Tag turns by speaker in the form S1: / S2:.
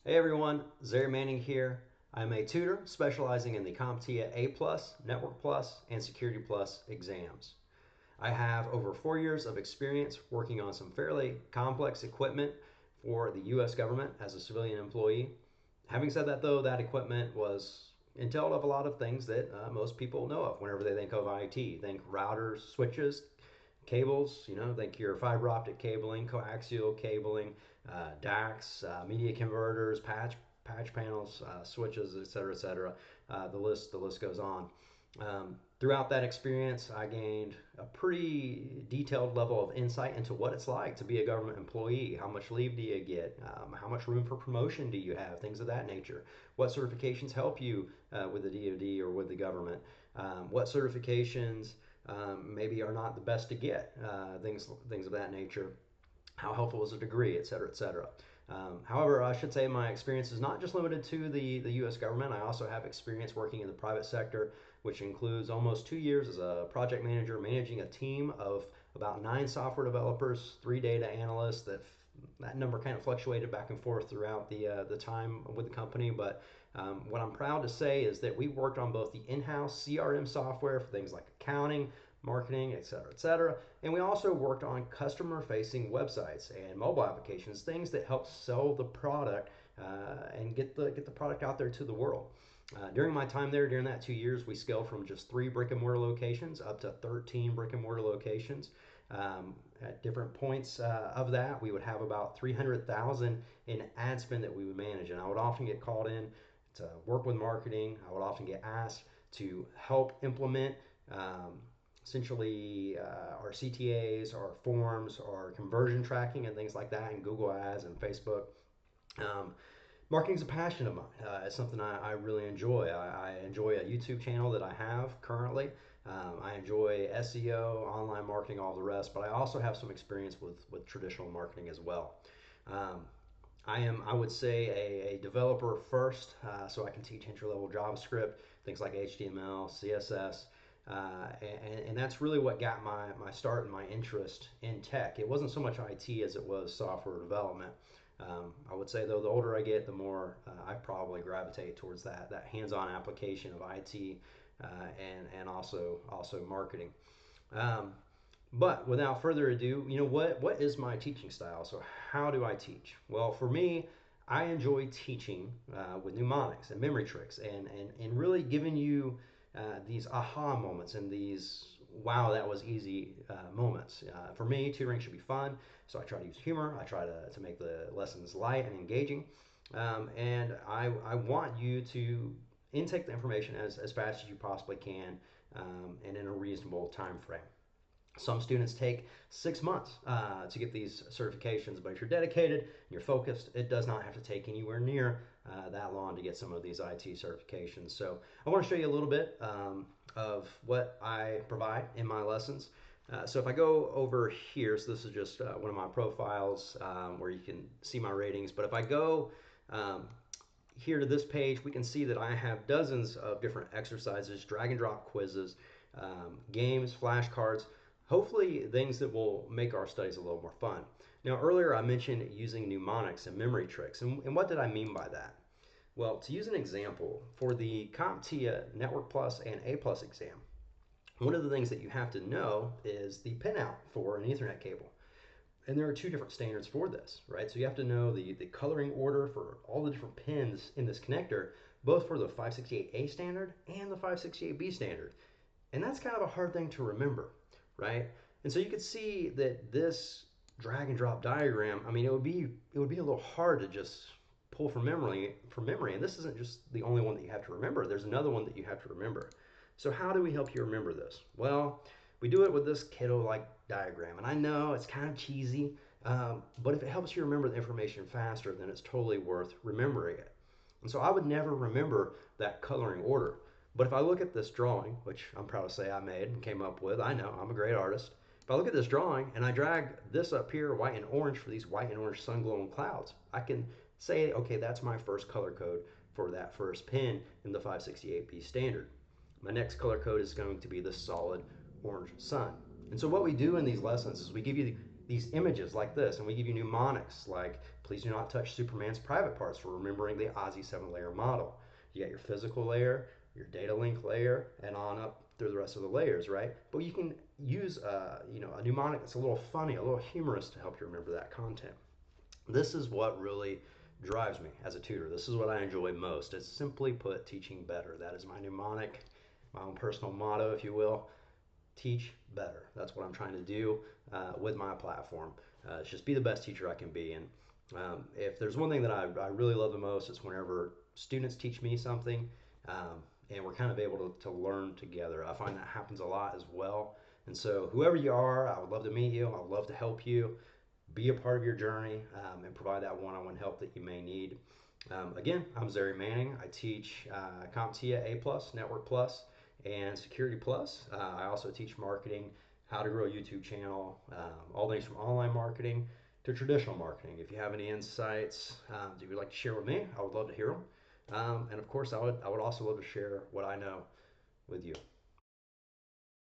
S1: Hey everyone, Zary Manning here. I'm a tutor specializing in the CompTIA A+, Network Plus, and Security Plus exams. I have over 4 years of experience working on some fairly complex equipment for the US government as a civilian employee. Having said that though, that equipment was entailed of a lot of things that most people know of whenever they think of IT. Think routers, switches, cables, think your fiber optic cabling, coaxial cabling, DACs, media converters, patch panels, switches, etc., etc. The list goes on. Throughout that experience, I gained a pretty detailed level of insight into what it's like to be a government employee. How much leave do you get? How much room for promotion do you have? Things of that nature. What certifications help you with the DoD or with the government? What certifications maybe are not the best to get? Things of that nature. How helpful is a degree, et cetera, et cetera. However, I should say my experience is not just limited to the U.S. government. I also have experience working in the private sector, which includes almost 2 years as a project manager, managing a team of about 9 software developers, 3 data analysts. That number kind of fluctuated back and forth throughout the time with the company. But what I'm proud to say is that we worked on both the in-house CRM software for things like accounting, marketing, et cetera, et cetera. And we also worked on customer facing websites and mobile applications, things that help sell the product and get the product out there to the world. During my time there, during that 2 years, we scaled from just 3 brick and mortar locations up to 13 brick and mortar locations. At different points of that, we would have about 300,000 in ad spend that we would manage, and I would often get called in to work with marketing. I would often get asked to help implement essentially our CTAs, our forms, our conversion tracking, and things like that in Google Ads and Facebook. Marketing is a passion of mine. It's something I really enjoy. I enjoy a YouTube channel that I have currently. I enjoy SEO, online marketing, all the rest, but I also have some experience with traditional marketing as well. I would say, a developer first, so I can teach entry-level JavaScript, things like HTML, CSS, and that's really what got my start and my interest in tech. It wasn't so much IT as it was software development. I would say though, the older I get, the more I probably gravitate towards that hands-on application of IT and also marketing. But without further ado, what is my teaching style? So how do I teach? Well, for me, I enjoy teaching with mnemonics and memory tricks and really giving you these aha moments and these wow, that was easy moments. For me, tutoring should be fun, so I try to use humor. I try to make the lessons light and engaging. And I want you to intake the information as fast as you possibly can and in a reasonable time frame. Some students take 6 months to get these certifications, but if you're dedicated and you're focused, it does not have to take anywhere near that long to get some of these IT certifications. So I want to show you a little bit of what I provide in my lessons. So if I go over here, so this is just one of my profiles where you can see my ratings, but if I go here to this page, we can see that I have dozens of different exercises, drag and drop quizzes, games, flashcards, hopefully things that will make our studies a little more fun. Now earlier I mentioned using mnemonics and memory tricks, and what did I mean by that? Well, to use an example, for the CompTIA Network Plus and A Plus exam, one of the things that you have to know is the pinout for an Ethernet cable. And there are 2 different standards for this, right? So you have to know the coloring order for all the different pins in this connector, both for the 568A standard and the 568B standard. And that's kind of a hard thing to remember, right? And so you could see that this drag and drop diagram, I mean, it would be a little hard to just pull from memory, and this isn't just the only one that you have to remember. There's another one that you have to remember. So how do we help you remember this? Well, we do it with this kiddo-like diagram, and I know it's kind of cheesy, but if it helps you remember the information faster, then it's totally worth remembering it. And so I would never remember that coloring order. But if I look at this drawing, which I'm proud to say I made and came up with, I know, I'm a great artist. If I look at this drawing and I drag this up here, white and orange, for these white and orange sun-glowing clouds, I can say, okay, that's my first color code for that first pin in the 568B standard. My next color code is going to be the solid orange sun. And so what we do in these lessons is we give you these images like this, and we give you mnemonics like, please do not touch Superman's private parts for remembering the Aussie 7-layer model. You got your physical layer, your data link layer, and on up through the rest of the layers, right? But you can use a mnemonic that's a little funny, a little humorous to help you remember that content. This is what really drives me as a tutor. This is what I enjoy most. It's simply put, teaching better. That is my mnemonic, my own personal motto, if you will. Teach better. That's what I'm trying to do with my platform. It's just be the best teacher I can be. And if there's one thing that I really love the most, it's whenever students teach me something and we're kind of able to learn together. I find that happens a lot as well. And so, whoever you are, I would love to meet you. I would love to help you be a part of your journey and provide that one-on-one help that you may need. Again, I'm Zary Manning. I teach CompTIA A+, Network Plus, and Security Plus. I also teach marketing, how to grow a YouTube channel, all things from online marketing to traditional marketing. If you have any insights that you'd like to share with me, I would love to hear them. And of course, I would also love to share what I know with you.